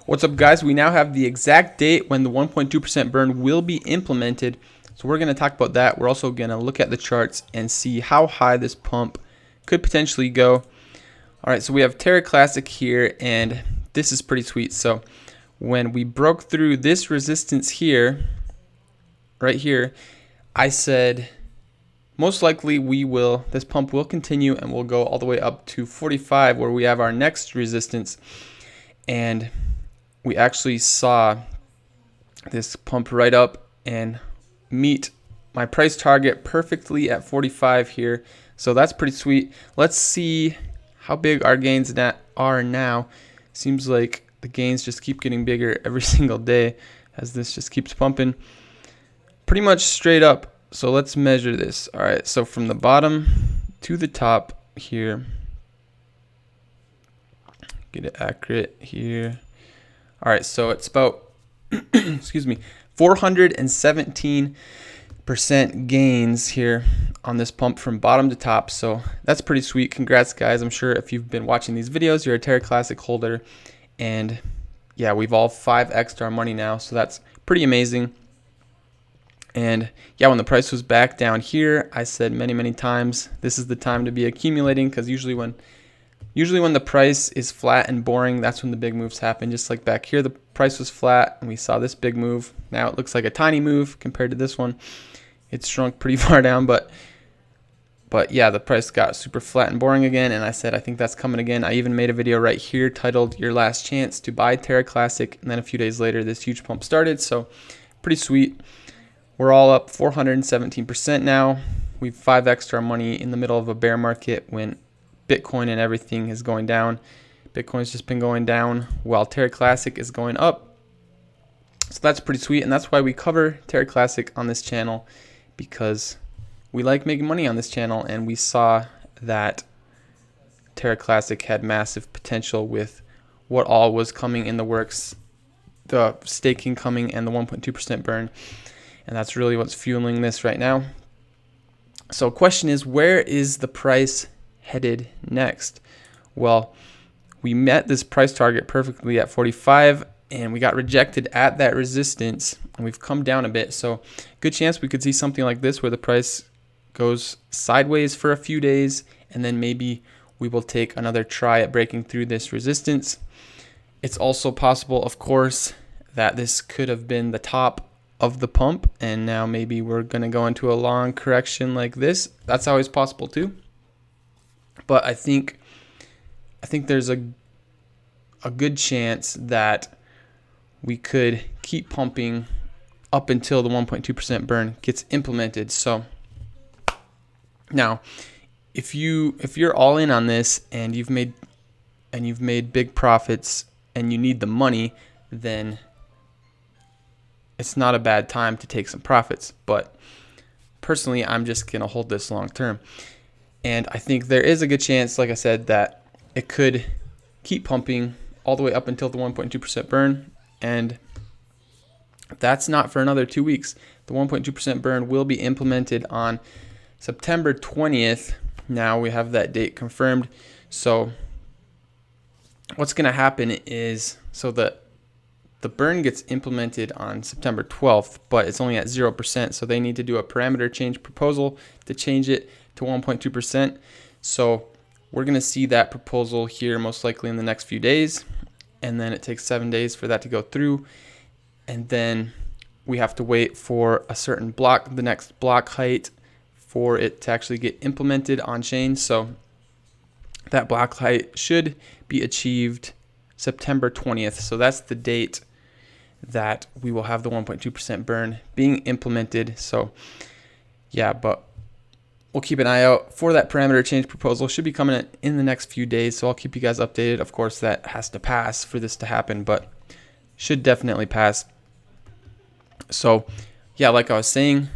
What's up, guys? We now have the exact date when the 1.2% burn will be implemented. So we're going to talk about that. We're also going to look at the charts and see how high this pump could potentially go. All right, so we have Terra Classic here, and this is pretty sweet. So when we broke through this resistance here, right here, I said most likely this pump will continue and we'll go all the way up to 45 where we have our next resistance. And we actually saw this pump right up and meet my price target perfectly at 45 here. So that's pretty sweet. Let's see how big our gains are now. Seems like the gains just keep getting bigger every single day as this just keeps pumping pretty much straight up. So let's measure this. All right, so from the bottom to the top here, get it accurate here. All right, so it's about excuse me, 417% gains here on this pump from bottom to top. So that's pretty sweet. Congrats, guys. I'm sure if you've been watching these videos, you're a Terra Classic holder, and yeah, we've all 5x'd our money now, so that's pretty amazing. And yeah, when the price was back down here, I said many times this is the time to be accumulating, because usually when the price is flat and boring, that's when the big moves happen. Just like back here, the price was flat and we saw this big move. Now it looks like a tiny move compared to this one. It's shrunk pretty far down, but yeah, the price got super flat and boring again, and I said I think that's coming again. I even made a video right here titled "Your Last Chance to Buy Terra Classic," and then a few days later this huge pump started. So pretty sweet. We're all up 417% now. We've 5x'd our money in the middle of a bear market when Bitcoin and everything is going down. Bitcoin's just been going down while Terra Classic is going up. So that's pretty sweet, and that's why we cover Terra Classic on this channel, because we like making money on this channel, and we saw that Terra Classic had massive potential with what all was coming in the works, the staking coming and the 1.2% burn. And that's really what's fueling this right now. So question is, where is the price headed next? Well, we met this price target perfectly at 45, and we got rejected at that resistance, and we've come down a bit. So good chance we could see something like this where the price goes sideways for a few days, and then maybe we will take another try at breaking through this resistance. It's also possible, of course, that this could have been the top of the pump, and now maybe we're going to go into a long correction like this. That's always possible too. But I think there's a good chance that we could keep pumping up until the 1.2% burn gets implemented. So now, if you're all in on this and you've made big profits and you need the money, then it's not a bad time to take some profits. But personally, I'm just going to hold this long term. And I think there is a good chance, like I said, that it could keep pumping all the way up until the 1.2% burn. And that's not for another 2 weeks. The 1.2% burn will be implemented on September 20th. Now we have that date confirmed. So what's going to happen is, so the burn gets implemented on September 12th, but it's only at 0%. So they need to do a parameter change proposal to change it to 1.2%. So we're going to see that proposal here most likely in the next few days. And then it takes 7 days for that to go through. And then we have to wait for a certain block, the next block height, for it to actually get implemented on chain. So that block height should be achieved September 20th. So that's the date that we will have the 1.2% burn being implemented. So yeah, but we'll keep an eye out for that parameter change proposal. Should be coming in the next few days. So I'll keep you guys updated. Of course, that has to pass for this to happen, but should definitely pass. So yeah, like I was saying,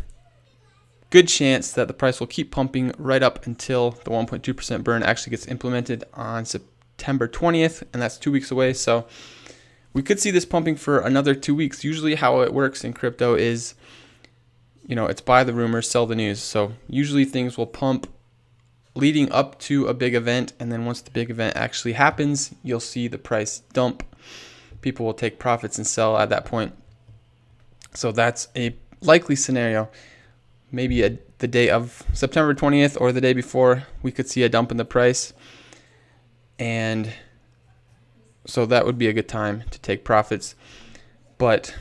good chance that the price will keep pumping right up until the 1.2% burn actually gets implemented on September 20th, and that's 2 weeks away. So we could see this pumping for another 2 weeks. Usually how it works in crypto is, it's buy the rumors, sell the news. So usually things will pump leading up to a big event, and then once the big event actually happens, you'll see the price dump. people will take profits and sell at that point. So that's a likely scenario. Maybe the day of September 20th or the day before, we could see a dump in the price. And so that would be a good time to take profits. But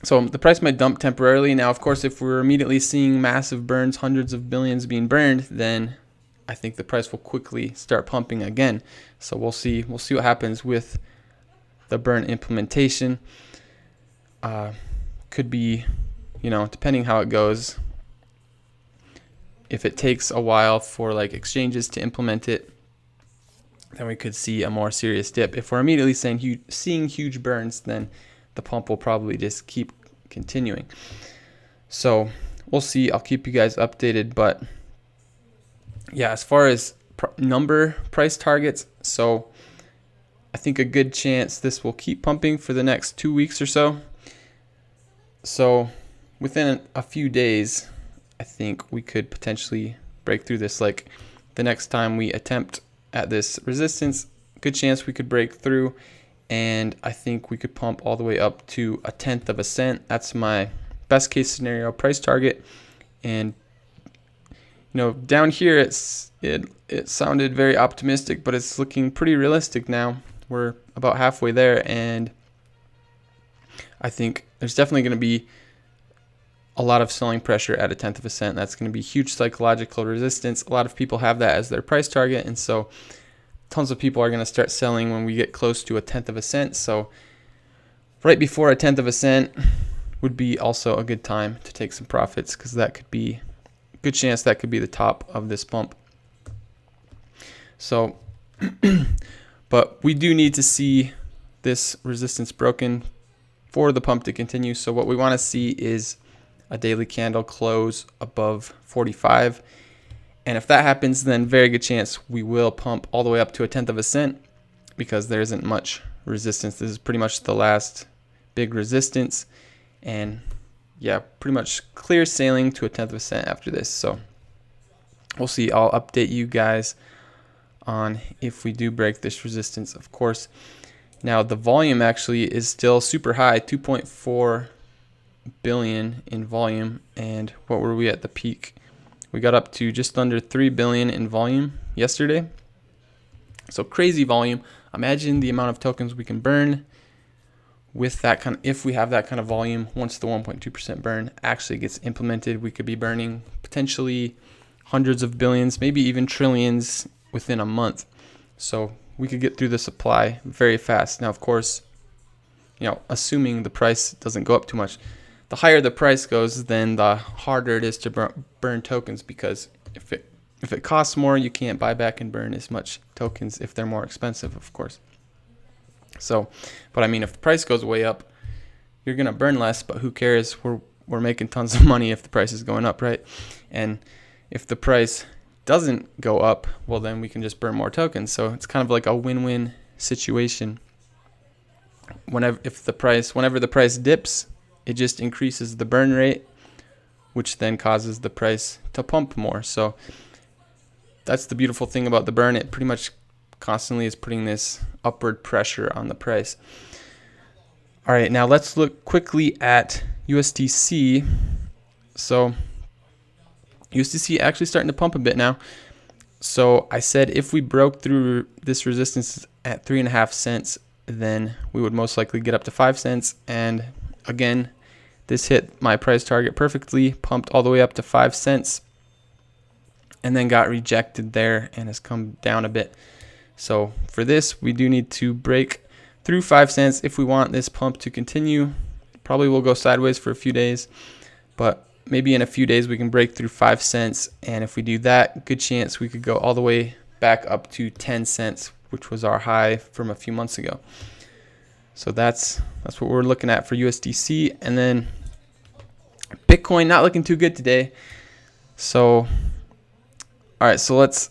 so the price might dump temporarily. Now, of course, if we're immediately seeing massive burns, hundreds of billions being burned, then I think the price will quickly start pumping again. So we'll see what happens with the burn implementation. Could be, depending how it goes. If it takes a while for like exchanges to implement it, then we could see a more serious dip. If we're immediately seeing huge burns, then the pump will probably just keep continuing. So we'll see. I'll keep you guys updated. But yeah, as far as price targets, so I think a good chance this will keep pumping for the next 2 weeks or so. So within a few days, I think we could potentially break through this. Like the next time we attempt at this resistance, good chance we could break through, and I think we could pump all the way up to 1/10 of a cent. That's my best case scenario price target. And down here it sounded very optimistic, but it's looking pretty realistic now. We're about halfway there, and I think there's definitely going to be a lot of selling pressure at 1/10 of a cent. That's going to be huge psychological resistance. A lot of people have that as their price target, and so tons of people are going to start selling when we get close to 1/10 of a cent. So right before 1/10 of a cent would be also a good time to take some profits, because that could be a good chance that could be the top of this pump. So but we do need to see this resistance broken for the pump to continue. So what we want to see is a daily candle close above 45. And if that happens, then very good chance we will pump all the way up to 1/10 of a cent, because there isn't much resistance. This is pretty much the last big resistance. And yeah, pretty much clear sailing to 1/10 of a cent after this. So we'll see. I'll update you guys on if we do break this resistance, of course. Now the volume actually is still super high, 2.4 billion in volume. And what were we at the peak? We got up to just under 3 billion in volume yesterday. So crazy volume. Imagine the amount of tokens we can burn with that kind of, if we have that kind of volume. Once the 1.2% burn actually gets implemented, we could be burning potentially hundreds of billions, maybe even trillions within a month. So we could get through the supply very fast. Now, of course, assuming the price doesn't go up too much. The higher the price goes, then the harder it is to burn tokens, because if it costs more, you can't buy back and burn as much tokens if they're more expensive, of course. So, but I mean, if the price goes way up, you're gonna burn less, but who cares? We're making tons of money if the price is going up, right? And if the price doesn't go up, well, then we can just burn more tokens. So it's kind of like a win-win situation. Whenever the price dips, it just increases the burn rate, which then causes the price to pump more. So that's the beautiful thing about the burn. It pretty much constantly is putting this upward pressure on the price. All right, now let's look quickly at USDC. So USDC actually starting to pump a bit now. So I said if we broke through this resistance at 3.5 cents, then we would most likely get up to 5 cents. And again, this hit my price target perfectly, pumped all the way up to 5 cents, and then got rejected there and has come down a bit. So for this, we do need to break through 5 cents if we want this pump to continue. Probably will go sideways for a few days, but maybe in a few days we can break through 5 cents. And if we do that, good chance we could go all the way back up to 10 cents, which was our high from a few months ago. So that's what we're looking at for USDC. And then Bitcoin not looking too good today. So all right, so let's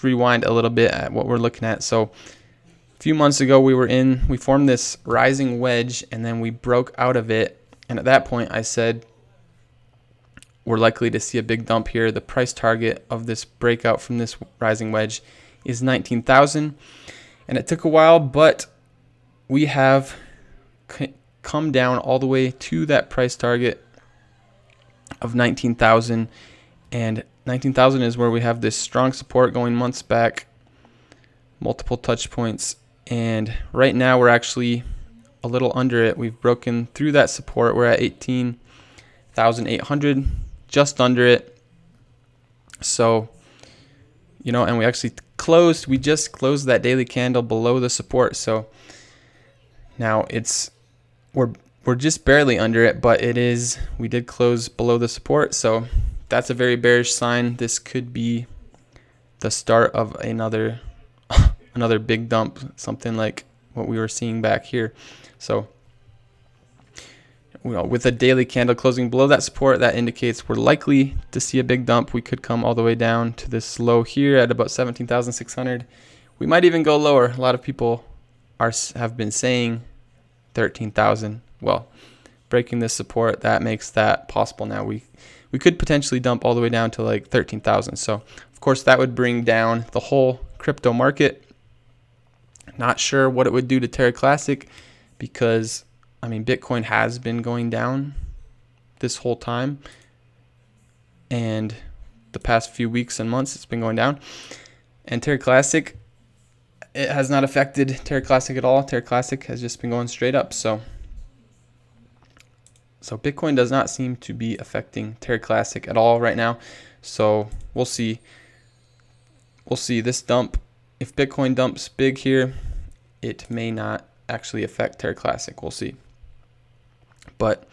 rewind a little bit at what we're looking at. So a few months ago we formed this rising wedge, and then we broke out of it. And at that point I said we're likely to see a big dump here. The price target of this breakout from this rising wedge is 19,000. And it took a while, but we have come down all the way to that price target of 19,000, and 19,000 is where we have this strong support going months back, multiple touch points, and right now we're actually a little under it. We've broken through that support. We're at 18,800, just under it. So, and we actually we just closed that daily candle below the support. So now we're just barely under it, but we did close below the support. So that's a very bearish sign. This could be the start of another big dump, something like what we were seeing back here. So with a daily candle closing below that support, that indicates we're likely to see a big dump. We could come all the way down to this low here at about 17,600. We might even go lower. A lot of people have been saying 13,000. Well, breaking this support, that makes that possible now. We could potentially dump all the way down to like 13,000. So of course that would bring down the whole crypto market. Not sure what it would do to Terra Classic, because Bitcoin has been going down this whole time, and the past few weeks and months it's been going down. And Terra Classic, it has not affected Terra Classic at all. Terra Classic has just been going straight up. So Bitcoin does not seem to be affecting Terra Classic at all right now. So we'll see. We'll see this dump. If Bitcoin dumps big here, it may not actually affect Terra Classic. We'll see. But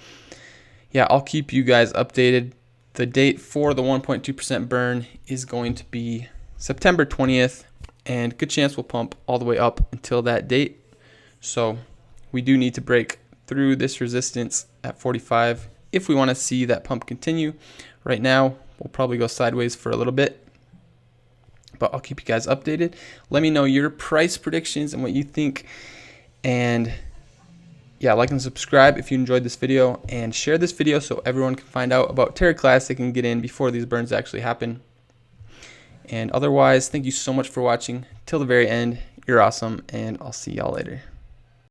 yeah, I'll keep you guys updated. The date for the 1.2% burn is going to be September 20th, and good chance we'll pump all the way up until that date. So we do need to break through this resistance at 45 if we want to see that pump continue. Right now, we'll probably go sideways for a little bit, but I'll keep you guys updated. Let me know your price predictions and what you think. And yeah, like and subscribe if you enjoyed this video, and share this video so everyone can find out about Terra Classic and get in before these burns actually happen. And otherwise, thank you so much for watching till the very end. You're awesome, and I'll see y'all later.